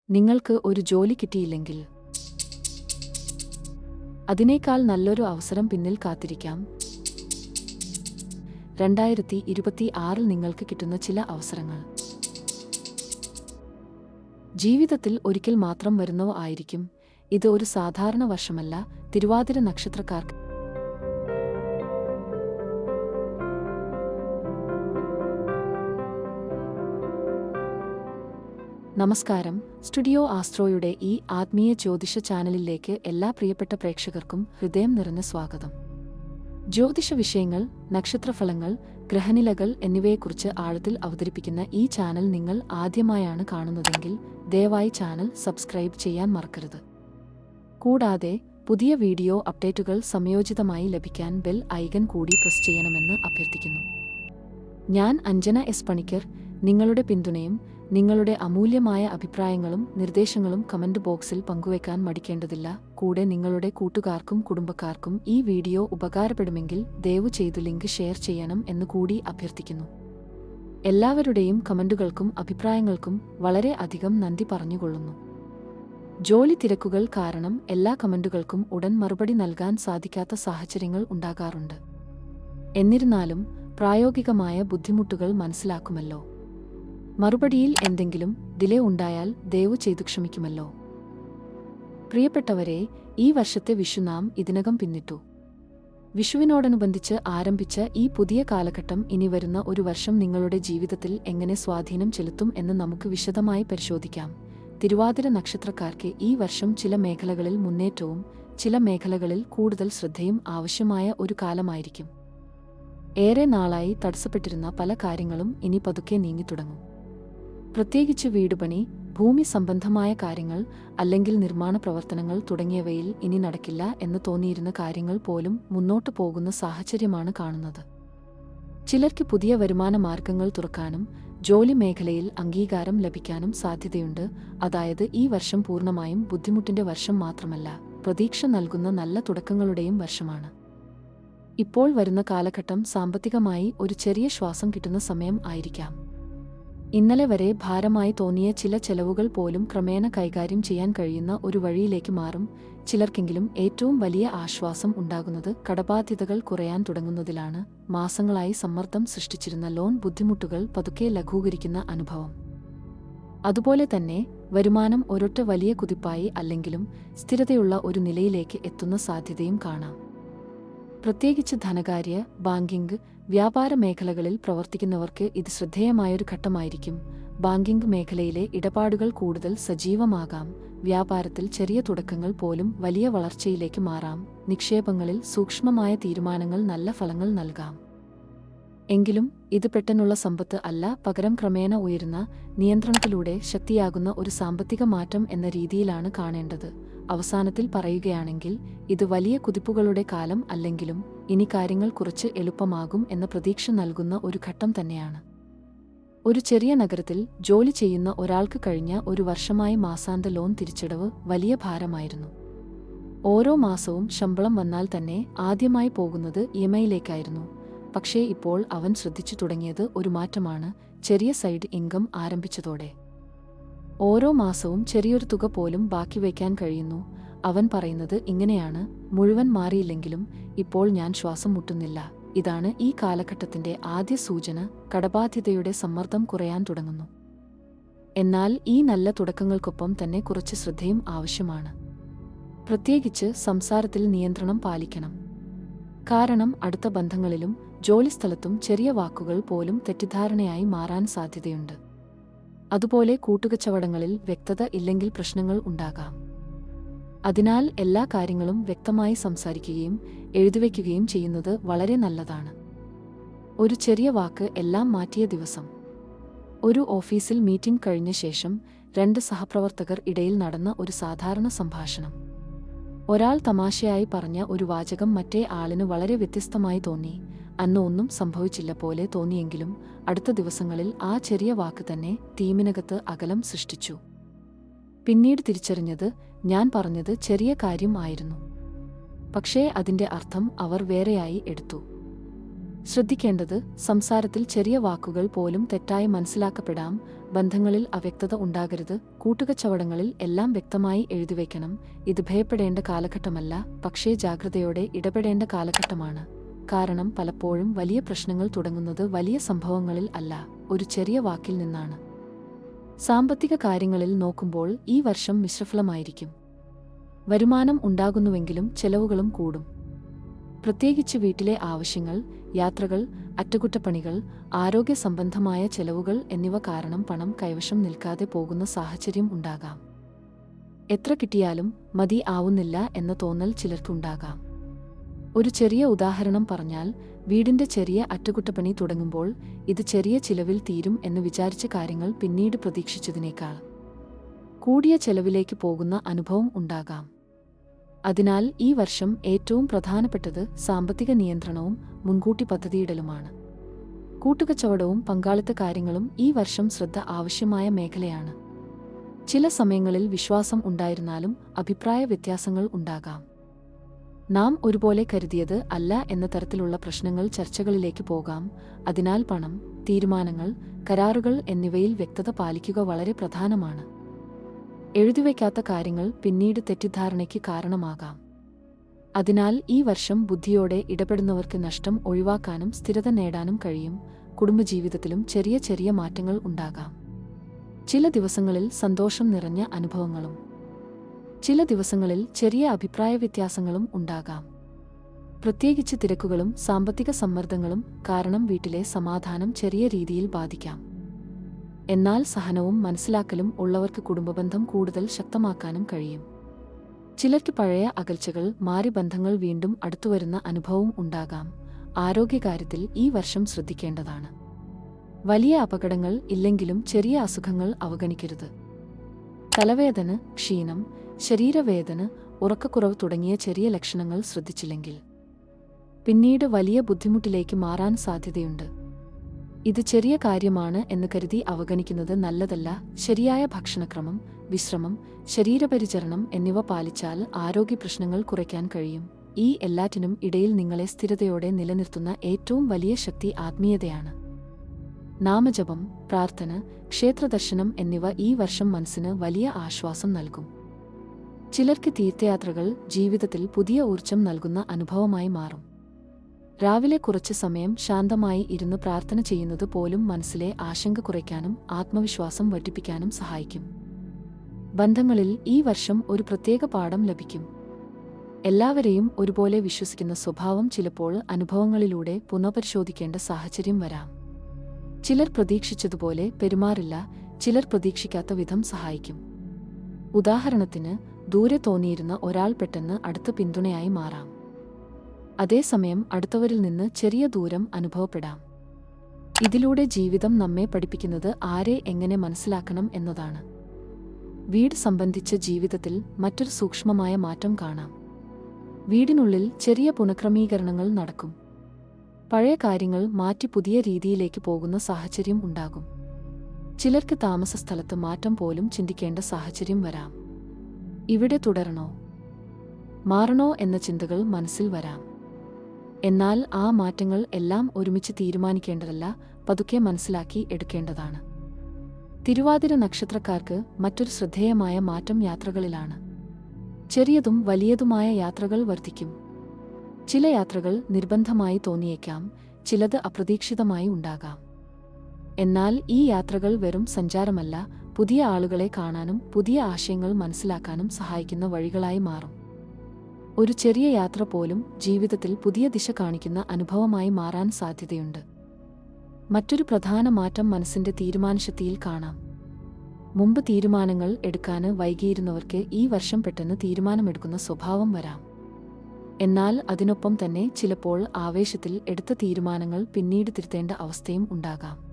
നിങ്ങൾക്ക് ഒരു ജോലി കിട്ടിയില്ലെങ്കിൽ അതിനേക്കാൾ നല്ലൊരു അവസരം പിന്നിൽ കാത്തിരിക്കാം. 2026 നിങ്ങൾക്ക് കിട്ടുന്ന ചില അവസരങ്ങൾ ജീവിതത്തിൽ ഒരിക്കൽ മാത്രം വരുന്നവ ആയിരിക്കും. ഇത് ഒരു സാധാരണ വർഷമല്ല. തിരുവാതിര നക്ഷത്രക്കാർക്ക് നമസ്കാരം. സ്റ്റുഡിയോ ആസ്ട്രോയുടെ ഈ ആത്മീയ ജ്യോതിഷ ചാനലിലേക്ക് എല്ലാ പ്രിയപ്പെട്ട പ്രേക്ഷകർക്കും ഹൃദയം നിറഞ്ഞ സ്വാഗതം. ജ്യോതിഷ വിഷയങ്ങൾ, നക്ഷത്രഫലങ്ങൾ, ഗ്രഹനിലകൾ എന്നിവയെക്കുറിച്ച് ആഴത്തിൽ അവതരിപ്പിക്കുന്ന ഈ ചാനൽ നിങ്ങൾ ആദ്യമായാണ് കാണുന്നതെങ്കിൽ ദയവായി ചാനൽ സബ്സ്ക്രൈബ് ചെയ്യാൻ മറക്കരുത്. കൂടാതെ പുതിയ വീഡിയോ അപ്ഡേറ്റുകൾ സമയോചിതമായി ലഭിക്കാൻ ബെൽ ഐക്കൺ കൂടി പ്രസ് ചെയ്യണമെന്ന് അഭ്യർത്ഥിക്കുന്നു. ഞാൻ അഞ്ജന എസ് പണിക്കർ. നിങ്ങളുടെ പിന്തുണയും നിങ്ങളുടെ അമൂല്യമായ അഭിപ്രായങ്ങളും നിർദ്ദേശങ്ങളും കമന്റ് ബോക്സിൽ പങ്കുവയ്ക്കാൻ മടിക്കേണ്ടതില്ല. കൂടെ നിങ്ങളുടെ കൂട്ടുകാർക്കും കുടുംബക്കാർക്കും ഈ വീഡിയോ ഉപകാരപ്പെടുമെങ്കിൽ ദയവു ചെയ്തു ലിങ്ക് ഷെയർ ചെയ്യണം എന്ന് കൂടി അഭ്യർത്ഥിക്കുന്നു. എല്ലാവരുടെയും കമന്റുകൾക്കും അഭിപ്രായങ്ങൾക്കും വളരെ അധികം നന്ദി പറഞ്ഞുകൊള്ളുന്നു. ജോലി തിരക്കുകൾ കാരണം എല്ലാ കമന്റുകൾക്കും ഉടൻ മറുപടി നൽകാൻ സാധിക്കാത്ത സാഹചര്യങ്ങൾ ഉണ്ടാകാറുണ്ട്. എന്നിരുന്നാലും പ്രായോഗികമായ ബുദ്ധിമുട്ടുകൾ മനസ്സിലാക്കുമല്ലോ. മറുപടിയിൽ എന്തെങ്കിലും ഡിലേ ഉണ്ടായാൽ ദയവു ചെയ്തു ക്ഷമിക്കുമല്ലോ. പ്രിയപ്പെട്ടവരെ, ഈ വർഷത്തെ വിഷു നാം ഇതിനകം പിന്നിട്ടു. വിഷുവിനോടനുബന്ധിച്ച് ആരംഭിച്ച ഈ പുതിയ കാലഘട്ടം ഇനി വരുന്ന ഒരു വർഷം നിങ്ങളുടെ ജീവിതത്തിൽ എങ്ങനെ സ്വാധീനം ചെലുത്തും എന്ന് നമുക്ക് വിശദമായി പരിശോധിക്കാം. തിരുവാതിര നക്ഷത്രക്കാർക്ക് ഈ വർഷം ചില മേഖലകളിൽ മുന്നേറ്റവും ചില മേഖലകളിൽ കൂടുതൽ ശ്രദ്ധയും ആവശ്യമായ ഒരു കാലമായിരിക്കും. ഏറെ നാളായി തടസ്സപ്പെട്ടിരുന്ന പല കാര്യങ്ങളും ഇനി പതുക്കെ നീങ്ങിത്തുടങ്ങും. പ്രത്യേകിച്ച് വീടുപണി, ഭൂമി സംബന്ധമായ കാര്യങ്ങൾ അല്ലെങ്കിൽ നിർമ്മാണ പ്രവർത്തനങ്ങൾ തുടങ്ങിയവയിൽ ഇനി നടക്കില്ല എന്ന് തോന്നിയിരുന്ന കാര്യങ്ങൾ പോലും മുന്നോട്ടു പോകുന്ന സാഹചര്യമാണ് കാണുന്നത്. ചിലർക്ക് പുതിയ വരുമാന മാർഗങ്ങൾ തുറക്കാനും ജോലി മേഖലയിൽ അംഗീകാരം ലഭിക്കാനും സാധ്യതയുണ്ട്. അതായത് ഈ വർഷം പൂർണ്ണമായും ബുദ്ധിമുട്ടിന്റെ വർഷം മാത്രമല്ല, പ്രതീക്ഷ നൽകുന്ന നല്ല തുടക്കങ്ങളുടെയും വർഷമാണ്. ഇപ്പോൾ വരുന്ന കാലഘട്ടം സാമ്പത്തികമായി ഒരു ചെറിയ ശ്വാസം കിട്ടുന്ന സമയം ആയിരിക്കാം. ഇന്നലെ വരെ ഭാരമായി തോന്നിയ ചില ചെലവുകൾ പോലും ക്രമേണ കൈകാര്യം ചെയ്യാൻ കഴിയുന്ന ഒരു വഴിയിലേക്ക് മാറും. ചിലർക്കെങ്കിലും ഏറ്റവും വലിയ ആശ്വാസം ഉണ്ടാകുന്നത് കടബാധ്യതകൾ കുറയാൻ തുടങ്ങുന്നതിലാണ്. മാസങ്ങളായി സമ്മർദ്ദം സൃഷ്ടിച്ചിരുന്ന ലോൺ ബുദ്ധിമുട്ടുകൾ പതുക്കെ ലഘൂകരിക്കുന്ന അനുഭവം. അതുപോലെ തന്നെ വരുമാനം ഒരൊറ്റ വലിയ കുതിപ്പായി അല്ലെങ്കിലും സ്ഥിരതയുള്ള ഒരു നിലയിലേക്ക് എത്തുന്ന സാധ്യതയും കാണാം. പ്രത്യേകിച്ച് ധനകാര്യ, ബാങ്കിംഗ്, വ്യാപാര മേഖലകളിൽ പ്രവർത്തിക്കുന്നവർക്ക് ഇത് ശ്രദ്ധേയമായൊരു ഘട്ടമായിരിക്കും. ബാങ്കിംഗ് മേഖലയിലെ ഇടപാടുകൾ കൂടുതൽ സജീവമാകാം. വ്യാപാരത്തിൽ ചെറിയ തുടക്കങ്ങൾ പോലും വലിയ വളർച്ചയിലേക്ക് മാറാം. നിക്ഷേപങ്ങളിൽ സൂക്ഷ്മമായ തീരുമാനങ്ങൾ നല്ല ഫലങ്ങൾ നൽകാം. എങ്കിലും ഇത് പെട്ടെന്നുള്ള സമ്പത്ത് അല്ല, പകരം ക്രമേണ ഉയരുന്ന നിയന്ത്രണത്തിലൂടെ ശക്തിയാകുന്ന ഒരു സാമ്പത്തിക മാറ്റം എന്ന രീതിയിലാണ് കാണേണ്ടത്. അവസാനത്തിൽ പറയുകയാണെങ്കിൽ ഇത് വലിയ കുതിപ്പുകളുടെ കാലം അല്ലെങ്കിലും ഇനി കാര്യങ്ങൾ കുറച്ച് എളുപ്പമാകും എന്ന പ്രതീക്ഷ നൽകുന്ന ഒരു ഘട്ടം തന്നെയാണ്. ഒരു ചെറിയ നഗരത്തിൽ ജോലി ചെയ്യുന്ന ഒരാൾക്ക് കഴിഞ്ഞ ഒരു വർഷമായി മാസാന്ത ലോൺ തിരിച്ചടവ് വലിയ ഭാരമായിരുന്നു. ഓരോ മാസവും ശമ്പളം വന്നാൽ തന്നെ ആദ്യമായി പോകുന്നത് ഇഎംഐയിലേക്കായിരുന്നു. പക്ഷേ ഇപ്പോൾ അവൻ ശ്രദ്ധിച്ചു തുടങ്ങിയത് ഒരു മാറ്റമാണ്. ചെറിയ സൈഡ് ഇൻകം ആരംഭിച്ചതോടെ ഓരോ മാസവും ചെറിയൊരു തുക പോലും ബാക്കി വയ്ക്കാൻ കഴിയുന്നു. അവൻ പറയുന്നത് ഇങ്ങനെയാണ്: മുഴുവൻ മാറിയില്ലെങ്കിലും ഇപ്പോൾ ഞാൻ ശ്വാസം മുട്ടുന്നില്ല. ഇതാണ് ഈ കാലഘട്ടത്തിന്റെ ആദ്യ സൂചന. കടബാധ്യതയുടെ സമ്മർദ്ദം കുറയാൻ തുടങ്ങുന്നു. എന്നാൽ ഈ നല്ല തുടക്കങ്ങൾക്കൊപ്പം തന്നെ കുറച്ച് ശ്രദ്ധയും ആവശ്യമാണ്. പ്രത്യേകിച്ച് സംസാരത്തിൽ നിയന്ത്രണം പാലിക്കണം. കാരണം അടുത്ത ബന്ധങ്ങളിലും ജോലിസ്ഥലത്തും ചെറിയ വാക്കുകൾ പോലും തെറ്റിദ്ധാരണയായി മാറാൻ സാധ്യതയുണ്ട്. അതുപോലെ കൂട്ടുകച്ചവടങ്ങളിൽ വ്യക്തത ഇല്ലെങ്കിൽ പ്രശ്നങ്ങൾ ഉണ്ടാകാം. അതിനാൽ എല്ലാ കാര്യങ്ങളും വ്യക്തമായി സംസാരിക്കുകയും എഴുതിവയ്ക്കുകയും ചെയ്യുന്നത് വളരെ നല്ലതാണ്. ഒരു ചെറിയ വാക്ക് എല്ലാം മാറ്റിയ ദിവസം. ഒരു ഓഫീസിൽ മീറ്റിംഗ് കഴിഞ്ഞ ശേഷം 2 സഹപ്രവർത്തകർ ഇടയിൽ നടന്ന ഒരു സാധാരണ സംഭാഷണം. ഒരാൾ തമാശയായി പറഞ്ഞ ഒരു വാചകം മറ്റേ ആളിന് വളരെ വ്യത്യസ്തമായി തോന്നി. അന്ന് ഒന്നും സംഭവിച്ചില്ല പോലെ തോന്നിയെങ്കിലും അടുത്ത ദിവസങ്ങളിൽ ആ ചെറിയ വാക്ക് തന്നെ ടീമിനകത്ത് അകലം സൃഷ്ടിച്ചു. പിന്നീട് തിരിച്ചറിഞ്ഞത് ഞാൻ പറഞ്ഞത് ചെറിയ കാര്യം ആയിരുന്നു, പക്ഷേ അതിന്റെ അർത്ഥം അവർ വേറെയായി എടുത്തു. ശ്രദ്ധിക്കേണ്ടത്, സംസാരത്തിൽ ചെറിയ വാക്കുകൾ പോലും തെറ്റായി മനസ്സിലാക്കപ്പെടാം. ബന്ധങ്ങളിൽ അവ്യക്തത ഉണ്ടാകരുത്. കൂട്ടുകച്ചവടങ്ങളിൽ എല്ലാം വ്യക്തമായി എഴുതിവയ്ക്കണം. ഇത് ഭയപ്പെടേണ്ട കാലഘട്ടമല്ല, പക്ഷേ ജാഗ്രതയോടെ ഇടപെടേണ്ട കാലഘട്ടമാണ്. കാരണം പലപ്പോഴും വലിയ പ്രശ്നങ്ങൾ തുടങ്ങുന്നത് വലിയ സംഭവങ്ങളിൽ അല്ല, ഒരു ചെറിയ വാക്കിൽ നിന്നാണ്. സാമ്പത്തിക കാര്യങ്ങളിൽ നോക്കുമ്പോൾ ഈ വർഷം മിശ്രഫലമായിരിക്കും. വരുമാനം ഉണ്ടാകുന്നുവെങ്കിലും ചെലവുകളും കൂടും. പ്രത്യേകിച്ച് വീട്ടിലെ ആവശ്യങ്ങൾ, യാത്രകൾ, അറ്റകുറ്റപ്പണികൾ, ആരോഗ്യ സംബന്ധമായ ചെലവുകൾ എന്നിവ കാരണം പണം കൈവശം നിൽക്കാതെ പോകുന്ന സാഹചര്യം ഉണ്ടാകാം. എത്ര കിട്ടിയാലും മതി ആവുന്നില്ല എന്ന തോന്നൽ ചിലർക്കുണ്ടാകാം. ഒരു ചെറിയ ഉദാഹരണം പറഞ്ഞാൽ, വീടിന്റെ ചെറിയ അറ്റകുറ്റപ്പണി തുടങ്ങുമ്പോൾ ഇത് ചെറിയ ചിലവിൽ തീരും എന്ന് വിചാരിച്ച കാര്യങ്ങൾ പിന്നീട് പ്രതീക്ഷിച്ചതിനേക്കാൾ കൂടിയ ചെലവിലേക്ക് പോകുന്ന അനുഭവം ഉണ്ടാകാം. അതിനാൽ ഈ വർഷം ഏറ്റവും പ്രധാനപ്പെട്ടത് സാമ്പത്തിക നിയന്ത്രണവും മുൻകൂട്ടി പദ്ധതിയിടലുമാണ്. കൂട്ടുകച്ചവടവും പങ്കാളിത്ത കാര്യങ്ങളും ഈ വർഷം ശ്രദ്ധ ആവശ്യമായ മേഖലയാണ്. ചില സമയങ്ങളിൽ വിശ്വാസം ഉണ്ടായിരുന്നാലും അഭിപ്രായ വ്യത്യാസങ്ങൾ ഉണ്ടാകാം. നാം ഒരുപോലെ കരുതിയത് അല്ല എന്ന തരത്തിലുള്ള പ്രശ്നങ്ങൾ ചർച്ചകളിലേക്ക് പോകാം. അതിനാൽ പണം, തീരുമാനങ്ങൾ, കരാറുകൾ എന്നിവയിൽ വ്യക്തത പാലിക്കുക വളരെ പ്രധാനമാണ്. എഴുതിവയ്ക്കാത്ത കാര്യങ്ങൾ പിന്നീട് തെറ്റിദ്ധാരണയ്ക്ക് കാരണമാകാം. അതിനാൽ ഈ വർഷം ബുദ്ധിയോടെ ഇടപെടുന്നവർക്ക് നഷ്ടം ഒഴിവാക്കാനും സ്ഥിരത നേടാനും കഴിയും. കുടുംബജീവിതത്തിലും ചെറിയ ചെറിയ മാറ്റങ്ങൾ ഉണ്ടാകാം. ചില ദിവസങ്ങളിൽ സന്തോഷം നിറഞ്ഞ അനുഭവങ്ങളും ചില ദിവസങ്ങളിൽ ചെറിയ അഭിപ്രായ വ്യത്യാസങ്ങളും ഉണ്ടാകാം. പ്രത്യേകിച്ച് തിരക്കുകളും സാമ്പത്തിക സമ്മർദ്ദങ്ങളും കാരണം വീട്ടിലെ സമാധാനം ചെറിയ രീതിയിൽ ബാധിക്കാം. എന്നാൽ സഹനവും മനസ്സിലാക്കലും ഉള്ളവർക്ക് കുടുംബബന്ധം കൂടുതൽ ശക്തമാക്കാനും കഴിയും. ചിലർക്ക് പഴയ അകൽച്ചകൾ മാറി ബന്ധങ്ങൾ വീണ്ടും അടുത്തുവരുന്ന അനുഭവം ഉണ്ടാകാം. ആരോഗ്യകാര്യത്തിൽ ഈ വർഷം ശ്രദ്ധിക്കേണ്ടതാണ്. വലിയ അപകടങ്ങൾ ഇല്ലെങ്കിലും ചെറിയ അസുഖങ്ങൾ അവഗണിക്കരുത്. തലവേദന, ക്ഷീണം, ശരീരവേദന, ഉറക്കക്കുറവ് തുടങ്ങിയ ചെറിയ ലക്ഷണങ്ങൾ ശ്രദ്ധിച്ചില്ലെങ്കിൽ പിന്നീട് വലിയ ബുദ്ധിമുട്ടിലേക്ക് മാറാൻ സാധ്യതയുണ്ട്. ഇത് ചെറിയ കാര്യമാണ് എന്ന് കരുതി അവഗണിക്കുന്നത് നല്ലതല്ല. ശരിയായ ഭക്ഷണക്രമം, വിശ്രമം, ശരീരപരിചരണം എന്നിവ പാലിച്ചാൽ ആരോഗ്യപ്രശ്നങ്ങൾ കുറയ്ക്കാൻ കഴിയും. ഈ എല്ലാറ്റിനും ഇടയിൽ നിങ്ങളെ സ്ഥിരതയോടെ നിലനിർത്തുന്ന ഏറ്റവും വലിയ ശക്തി ആത്മീയതയാണ്. നാമജപം, പ്രാർത്ഥന, ക്ഷേത്രദർശനം എന്നിവ ഈ വർഷം മനസ്സിന് വലിയ ആശ്വാസം നൽകും. ചിലർക്ക് തീർത്ഥയാത്രകൾ ജീവിതത്തിൽ പുതിയ ഊർജം നൽകുന്ന അനുഭവമായി മാറും. രാവിലെ കുറച്ച് സമയം ശാന്തമായി ഇരുന്ന് പ്രാർത്ഥന ചെയ്യുന്നത് പോലും മനസ്സിലെ ആശങ്ക കുറയ്ക്കാനും ആത്മവിശ്വാസം വർദ്ധിപ്പിക്കാനും സഹായിക്കും. ബന്ധങ്ങളിൽ ഈ വർഷം ഒരു പ്രത്യേക പാഠം ലഭിക്കും. എല്ലാവരെയും ഒരുപോലെ വിശ്വസിക്കുന്ന സ്വഭാവം ചിലപ്പോൾ അനുഭവങ്ങളിലൂടെ പുനഃപരിശോധിക്കേണ്ട സാഹചര്യം വരാം. ചിലർ പ്രതീക്ഷിച്ചതുപോലെ പെരുമാറില്ല, ചിലർ പ്രതീക്ഷിക്കാത്ത വിധം സഹായിക്കും. ഉദാഹരണത്തിന്, ദൂരെ തോന്നിയിരുന്ന ഒരാൾ പെട്ടെന്ന് അടുത്ത പിന്തുണയായി മാറാം. അതേസമയം അടുത്തവരിൽ നിന്ന് ചെറിയ ദൂരം അനുഭവപ്പെടാം. ഇതിലൂടെ ജീവിതം നമ്മെ പഠിപ്പിക്കുന്നത് ആരെ എങ്ങനെ മനസ്സിലാക്കണം എന്നതാണ്. വീട് സംബന്ധിച്ച ജീവിതത്തിൽ മറ്റൊരു സൂക്ഷ്മമായ മാറ്റം കാണാം. വീടിനുള്ളിൽ ചെറിയ പുനഃക്രമീകരണങ്ങൾ നടക്കും. പഴയ കാര്യങ്ങൾ മാറ്റി പുതിയ രീതിയിലേക്ക് പോകുന്ന സാഹചര്യം ഉണ്ടാകും. ചിലർക്ക് താമസ സ്ഥലത്ത് മാറ്റം പോലും ചിന്തിക്കേണ്ട സാഹചര്യം വരാം. ഇവിടെ തുടരണോ, മാറണോ എന്ന ചിന്തകൾ മനസ്സിൽ വരാം. എന്നാൽ ആ മാറ്റങ്ങൾ എല്ലാം ഒരുമിച്ച് തീരുമാനിക്കേണ്ടതല്ല, പതുക്കെ മനസ്സിലാക്കി എടുക്കേണ്ടതാണ്. തിരുവാതിര നക്ഷത്രക്കാർക്ക് മറ്റൊരു ശ്രദ്ധേയമായ മാറ്റം യാത്രകളിലാണ്. ചെറിയതും വലിയതുമായ യാത്രകൾ വർദ്ധിക്കും. ചില യാത്രകൾ നിർബന്ധമായി തോന്നിയേക്കാം, ചിലത് അപ്രതീക്ഷിതമായി ഉണ്ടാകാം. എന്നാൽ ഈ യാത്രകൾ വെറും സഞ്ചാരമല്ല, പുതിയ ആളുകളെ കാണാനും പുതിയ ആശയങ്ങൾ മനസ്സിലാക്കാനും സഹായിക്കുന്ന വഴികളായി മാറും. ഒരു ചെറിയ യാത്ര പോലും ജീവിതത്തിൽ പുതിയ ദിശ കാണിക്കുന്ന അനുഭവമായി മാറാൻ സാധ്യതയുണ്ട്. മറ്റൊരു പ്രധാന മാറ്റം മനസ്സിന്റെ തീരുമാനശക്തിയിൽ കാണാം. മുമ്പ് തീരുമാനങ്ങൾ എടുക്കാന് വൈകിയിരുന്നവർക്ക് ഈ വർഷം പെട്ടെന്ന് തീരുമാനമെടുക്കുന്ന സ്വഭാവം വരാം. എന്നാൽ അതിനൊപ്പം തന്നെ ചിലപ്പോൾ ആവേശത്തിൽ എടുത്ത തീരുമാനങ്ങൾ പിന്നീട് തിരുത്തേണ്ട അവസ്ഥയും ഉണ്ടാകാം.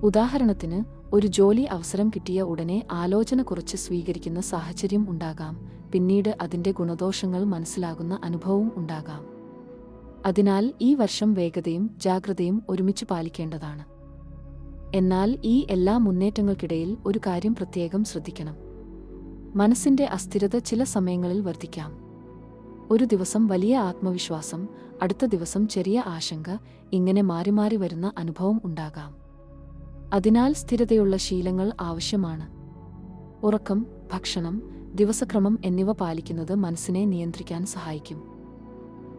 ഉദാഹരണത്തിന്, ഒരു ജോലി അവസരം കിട്ടിയ ഉടനെ ആലോചന കുറച്ച് സ്വീകരിക്കുന്ന സാഹചര്യം ഉണ്ടാകാം. പിന്നീട് അതിന്റെ ഗുണദോഷങ്ങൾ മനസ്സിലാകുന്ന അനുഭവവും ഉണ്ടാകാം. അതിനാൽ ഈ വർഷം വേഗതയും ജാഗ്രതയും ഒരുമിച്ച് പാലിക്കേണ്ടതാണ്. എന്നാൽ ഈ എല്ലാ മുന്നേറ്റങ്ങൾക്കിടയിൽ ഒരു കാര്യം പ്രത്യേകം ശ്രദ്ധിക്കണം. മനസ്സിന്റെ അസ്ഥിരത ചില സമയങ്ങളിൽ വർദ്ധിക്കാം. ഒരു ദിവസം വലിയ ആത്മവിശ്വാസം, അടുത്ത ദിവസം ചെറിയ ആശങ്ക, ഇങ്ങനെ മാറി മാറി വരുന്ന അനുഭവം ഉണ്ടാകാം. അതിനാൽ സ്ഥിരതയുള്ള ശീലങ്ങൾ ആവശ്യമാണ്. ഉറക്കം, ഭക്ഷണം, ദിവസക്രമം എന്നിവ പാലിക്കുന്നത് മനസ്സിനെ നിയന്ത്രിക്കാൻ സഹായിക്കും.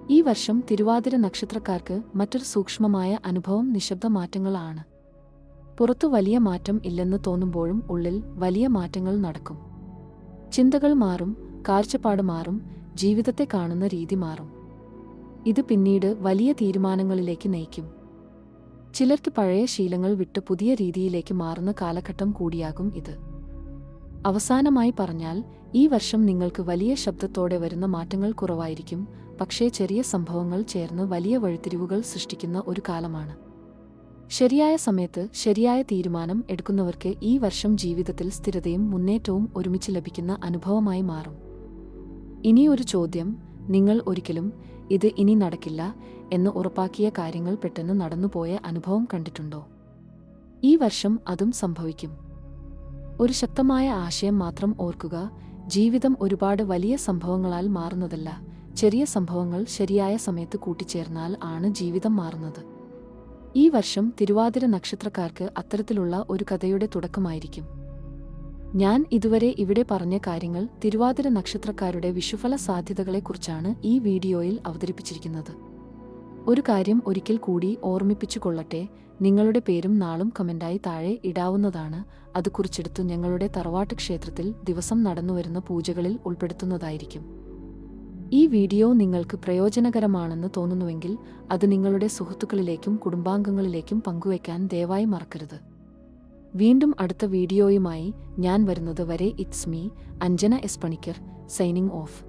ഈ വർഷം തിരുവാതിര നക്ഷത്രക്കാർക്ക് മറ്റൊരു സൂക്ഷ്മമായ അനുഭവം നിശബ്ദ മാറ്റങ്ങളാണ്. പുറത്തു വലിയ മാറ്റം ഇല്ലെന്ന് തോന്നുമ്പോഴും ഉള്ളിൽ വലിയ മാറ്റങ്ങൾ നടക്കും. ചിന്തകൾ മാറും, കാഴ്ചപ്പാട് മാറും, ജീവിതത്തെ കാണുന്ന രീതി മാറും. ഇത് പിന്നീട് വലിയ തീരുമാനങ്ങളിലേക്ക് നയിക്കും. ചിലർക്ക് പഴയ ശീലങ്ങൾ വിട്ട് പുതിയ രീതിയിലേക്ക് മാറുന്ന കാലഘട്ടം കൂടിയാകും ഇത്. അവസാനമായി പറഞ്ഞാൽ, ഈ വർഷം നിങ്ങൾക്ക് വലിയ ശബ്ദത്തോടെ വരുന്ന മാറ്റങ്ങൾ കുറവായിരിക്കും, പക്ഷേ ചെറിയ സംഭവങ്ങൾ ചേർന്ന് വലിയ വഴിത്തിരിവുകൾ സൃഷ്ടിക്കുന്ന ഒരു കാലമാണ്. ശരിയായ സമയത്ത് ശരിയായ തീരുമാനം എടുക്കുന്നവർക്ക് ഈ വർഷം ജീവിതത്തിൽ സ്ഥിരതയും മുന്നേറ്റവും ഒരുമിച്ച് ലഭിക്കുന്ന അനുഭവമായി മാറും. ഇനിയൊരു ചോദ്യം, നിങ്ങൾ ഒരിക്കലും ഇത് ഇനി നടക്കില്ല എന്ന് ഉറപ്പാക്കിയ കാര്യങ്ങൾ പെട്ടെന്ന് നടന്നുപോയ അനുഭവം കണ്ടിട്ടുണ്ടോ? ഈ വർഷം അതും സംഭവിക്കും. ഒരു ശക്തമായ ആശയം മാത്രം ഓർക്കുക, ജീവിതം ഒരുപാട് വലിയ സംഭവങ്ങളാൽ മാറുന്നതല്ല, ചെറിയ സംഭവങ്ങൾ ശരിയായ സമയത്ത് കൂട്ടിച്ചേർന്നാൽ ആണ് ജീവിതം മാറുന്നത്. ഈ വർഷം തിരുവാതിര നക്ഷത്രക്കാർക്ക് അത്തരത്തിലുള്ള ഒരു കഥയുടെ തുടക്കമായിരിക്കും. ഞാൻ ഇതുവരെ ഇവിടെ പറഞ്ഞ കാര്യങ്ങൾ തിരുവാതിര നക്ഷത്രക്കാരുടെ വിഷുഫല സാധ്യതകളെക്കുറിച്ചാണ് ഈ വീഡിയോയിൽ അവതരിപ്പിച്ചിരിക്കുന്നത്. ഒരു കാര്യം ഒരിക്കൽ കൂടി ഓർമ്മിപ്പിച്ചു കൊള്ളട്ടെ, നിങ്ങളുടെ പേരും നാളും കമന്റായി താഴെ ഇടാവുന്നതാണ്. അത് കുറിച്ചെടുത്തു ഞങ്ങളുടെ തറവാട്ട് ക്ഷേത്രത്തിൽ ദിവസം നടന്നുവരുന്ന പൂജകളിൽ ഉൾപ്പെടുത്തുന്നതായിരിക്കും. ഈ വീഡിയോ നിങ്ങൾക്ക് പ്രയോജനകരമാണെന്ന് തോന്നുന്നുവെങ്കിൽ അത് നിങ്ങളുടെ സുഹൃത്തുക്കളിലേക്കും കുടുംബാംഗങ്ങളിലേക്കും പങ്കുവയ്ക്കാൻ ദയവായി മറക്കരുത്. വീണ്ടും അടുത്ത വീഡിയോയുമായി ഞാൻ വരുന്നത് വരെ it's me, Anjana S Panicker, signing off.